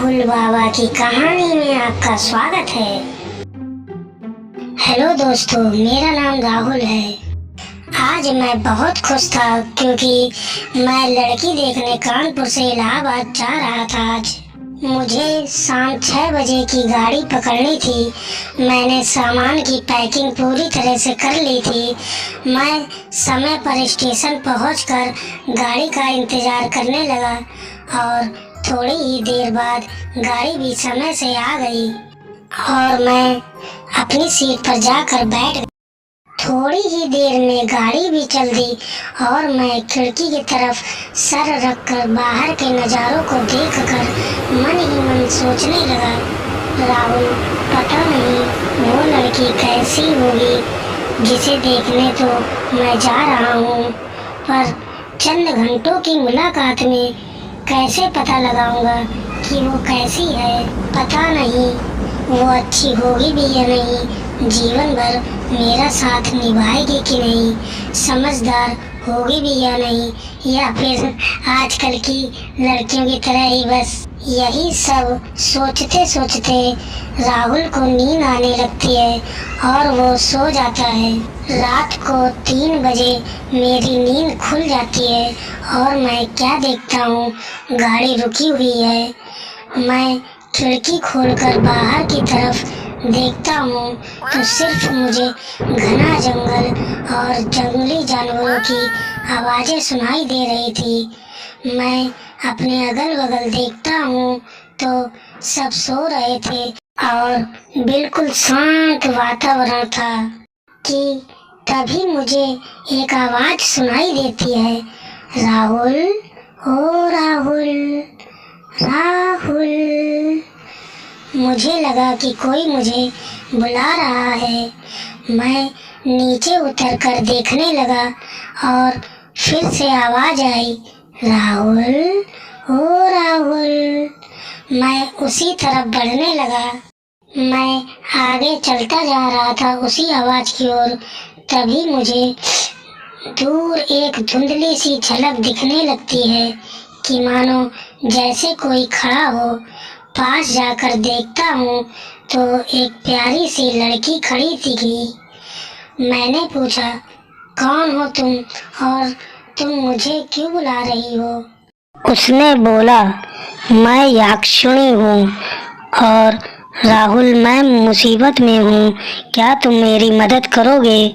राहुल बाबा की कहानी में आपका स्वागत है। हेलो दोस्तों, मेरा नाम राहुल है। आज मैं बहुत खुश था क्योंकि मैं लड़की देखने कानपुर से इलाहाबाद जा रहा था। आज मुझे शाम 6 बजे की गाड़ी पकड़नी थी। मैंने सामान की पैकिंग पूरी तरह से कर ली थी। मैं समय पर स्टेशन पहुंचकर गाड़ी का इंतज़ार करने लगा और थोड़ी ही देर बाद गाड़ी भी समय से आ गई और मैं अपनी सीट पर जाकर बैठ गया। थोड़ी ही देर में गाड़ी भी चल दी और मैं खिड़की की तरफ सर रखकर बाहर के नज़ारों को देखकर मन ही मन सोचने लगा, राहुल पता नहीं वो लड़की कैसी होगी जिसे देखने तो मैं जा रहा हूँ, पर चंद घंटों की मुलाकात में कैसे पता लगाऊंगा कि वो कैसी है। पता नहीं वो अच्छी होगी भी या नहीं, जीवन भर मेरा साथ निभाएगी कि नहीं, समझदार होगी भी या नहीं, या फिर आजकल की लड़कियों की तरह ही बस। यही सब सोचते सोचते राहुल को नींद आने लगती है और वो सो जाता है। रात को 3 बजे मेरी नींद खुल जाती है और मैं क्या देखता हूँ, गाड़ी रुकी हुई है। मैं खिड़की खोलकर बाहर की तरफ देखता हूँ तो सिर्फ मुझे घना जंगल और जंगली जानवरों की आवाज़ें सुनाई दे रही थी। मैं अपने अगल बगल देखता हूँ तो सब सो रहे थे और बिल्कुल शांत वातावरण था कि तभी मुझे एक आवाज़ सुनाई देती है, राहुल, ओ राहुल, राहुल। मुझे लगा कि कोई मुझे बुला रहा है। मैं नीचे उतरकर देखने लगा और फिर से आवाज़ आई, राहुल, ओ राहुल। मैं उसी तरफ बढ़ने लगा। मैं आगे चलता जा रहा था उसी आवाज़ की ओर। तभी मुझे दूर एक धुंधली सी झलक दिखने लगती है कि मानो जैसे कोई खड़ा हो। पास जाकर देखता हूँ तो एक प्यारी सी लड़की खड़ी थी। मैंने पूछा, कौन हो तुम और तुम मुझे क्यों बुला रही हो? उसने बोला, मैं याक्षिणी हूँ और राहुल मैं मुसीबत में हूँ, क्या तुम मेरी मदद करोगे?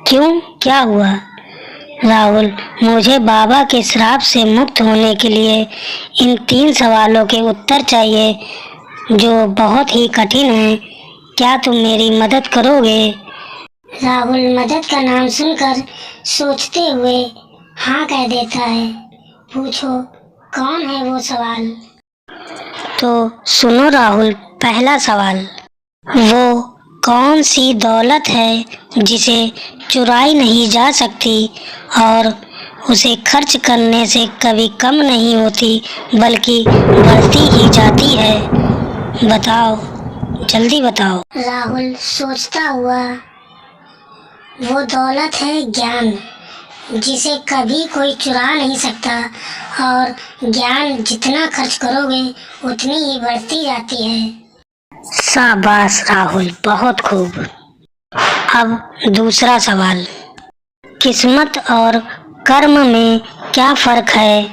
क्यों, क्या हुआ? राहुल, मुझे बाबा के श्राप से मुक्त होने के लिए इन 3 सवालों के उत्तर चाहिए जो बहुत ही कठिन हैं, क्या तुम मेरी मदद करोगे? राहुल मदद का नाम सुनकर सोचते हुए हाँ कह देता है। पूछो, कौन है वो सवाल? तो सुनो राहुल, पहला सवाल, वो कौन सी दौलत है जिसे चुराई नहीं जा सकती और उसे खर्च करने से कभी कम नहीं होती बल्कि बढ़ती ही जाती है? बताओ, जल्दी बताओ। राहुल सोचता हुआ, वो दौलत है ज्ञान, जिसे कभी कोई चुरा नहीं सकता और ज्ञान जितना खर्च करोगे उतनी ही बढ़ती जाती है। शाबाश राहुल, बहुत खूब। अब दूसरा सवाल, किस्मत और कर्म में क्या फर्क है?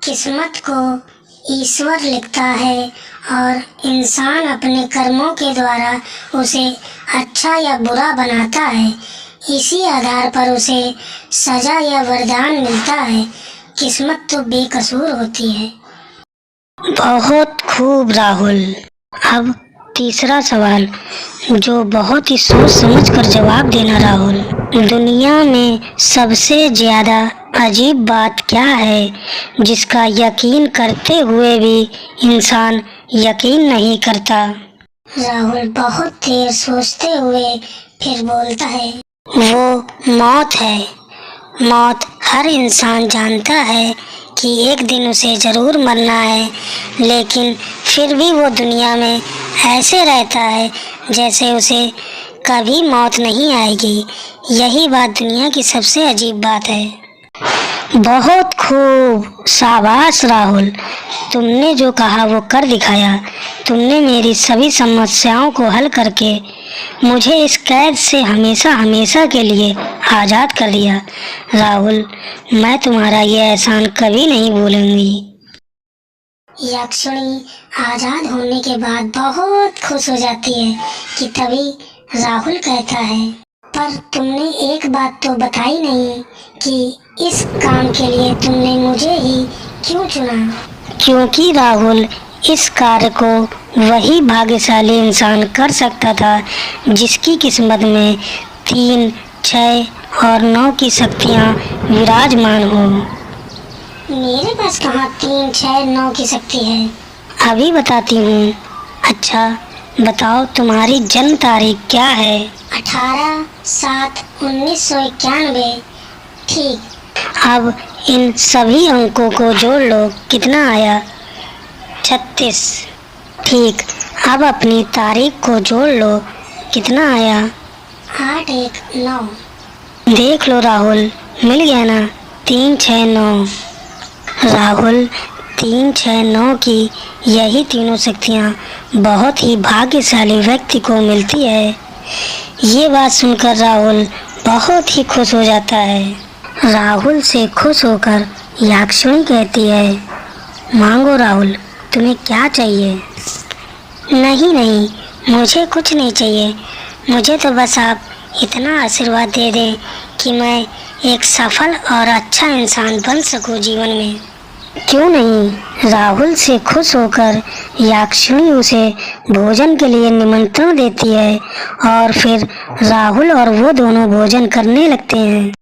किस्मत को ईश्वर लिखता है और इंसान अपने कर्मों के द्वारा उसे अच्छा या बुरा बनाता है। इसी आधार पर उसे सजा या वरदान मिलता है। किस्मत तो बेकसूर होती है। बहुत खूब राहुल। अब तीसरा सवाल, जो बहुत ही सोच समझ कर जवाब देना राहुल। दुनिया में सबसे ज़्यादा अजीब बात क्या है जिसका यकीन करते हुए भी इंसान यकीन नहीं करता? राहुल बहुत देर सोचते हुए फिर बोलता है, वो मौत है। मौत हर इंसान जानता है कि एक दिन उसे ज़रूर मरना है, लेकिन फिर भी वो दुनिया में ऐसे रहता है जैसे उसे कभी मौत नहीं आएगी। यही बात दुनिया की सबसे अजीब बात है। बहुत खूब, शाबाश राहुल, तुमने जो कहा वो कर दिखाया। तुमने मेरी सभी समस्याओं को हल करके मुझे इस कैद से हमेशा हमेशा के लिए आज़ाद कर दिया। राहुल, मैं तुम्हारा ये एहसान कभी नहीं भूलूंगी। यक्षिणी आज़ाद होने के बाद बहुत खुश हो जाती है कि तभी राहुल कहता है, पर तुमने एक बात तो बताई नहीं कि इस काम के लिए तुमने मुझे ही क्यों चुना? क्योंकि राहुल, इस कार्य को वही भाग्यशाली इंसान कर सकता था जिसकी किस्मत में 3, 6 और 9 की शक्तियाँ विराजमान हो। मेरे पास कहाँ 3, 6, 9 की शक्ति है? अभी बताती हूँ। अच्छा बताओ, तुम्हारी जन्म तारीख क्या है? 18/7/1991। ठीक, अब इन सभी अंकों को जोड़ लो, कितना आया? 36। ठीक, अब अपनी तारीख को जोड़ लो, कितना आया? 819। देख लो राहुल, मिल गया ना? 369। राहुल, 369 की यही तीनों शक्तियाँ बहुत ही भाग्यशाली व्यक्ति को मिलती है। ये बात सुनकर राहुल बहुत ही खुश हो जाता है। राहुल से खुश होकर यक्षिणी कहती है, मांगो राहुल, तुम्हें क्या चाहिए? नहीं नहीं, मुझे कुछ नहीं चाहिए। मुझे तो बस आप इतना आशीर्वाद दे दें कि मैं एक सफल और अच्छा इंसान बन सकूं जीवन में। क्यों नहीं? राहुल से खुश होकर यक्षिणी उसे भोजन के लिए निमंत्रण देती है और फिर राहुल और वो दोनों भोजन करने लगते हैं।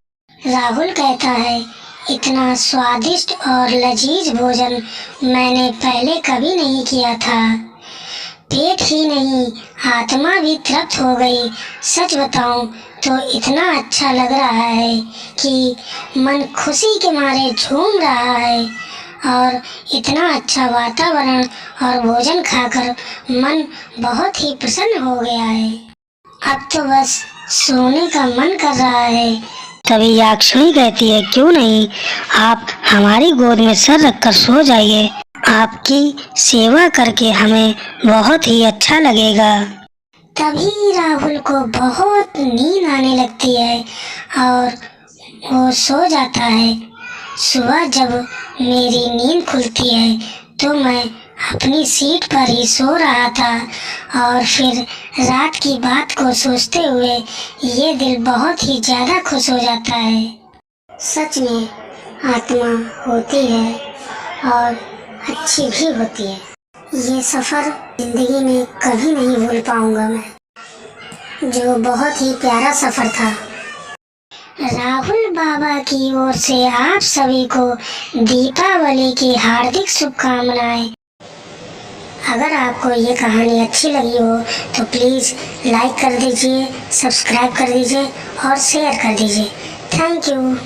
राहुल कहता है, इतना स्वादिष्ट और लजीज भोजन मैंने पहले कभी नहीं किया था। पेट ही नहीं, आत्मा भी तृप्त हो गई। सच बताऊं तो इतना अच्छा लग रहा है कि मन खुशी के मारे झूम रहा है और इतना अच्छा वातावरण और भोजन खाकर मन बहुत ही प्रसन्न हो गया है। अब तो बस सोने का मन कर रहा है। तभी यक्षिणी कहती है, क्यों नहीं, आप हमारी गोद में सर रखकर सो जाइए। आपकी सेवा करके हमें बहुत ही अच्छा लगेगा। तभी राहुल को बहुत नींद आने लगती है और वो सो जाता है। सुबह जब मेरी नींद खुलती है तो मैं अपनी सीट पर ही सो रहा था और फिर रात की बात को सोचते हुए ये दिल बहुत ही ज़्यादा खुश हो जाता है। सच में आत्मा होती है और अच्छी भी होती है। ये सफ़र ज़िंदगी में कभी नहीं भूल पाऊंगा मैं, जो बहुत ही प्यारा सफ़र था। राहुल बाबा की ओर से आप सभी को दीपावली की हार्दिक शुभकामनाएं। अगर आपको ये कहानी अच्छी लगी हो तो प्लीज़ लाइक कर दीजिए, सब्सक्राइब कर दीजिए और शेयर कर दीजिए। Thank you.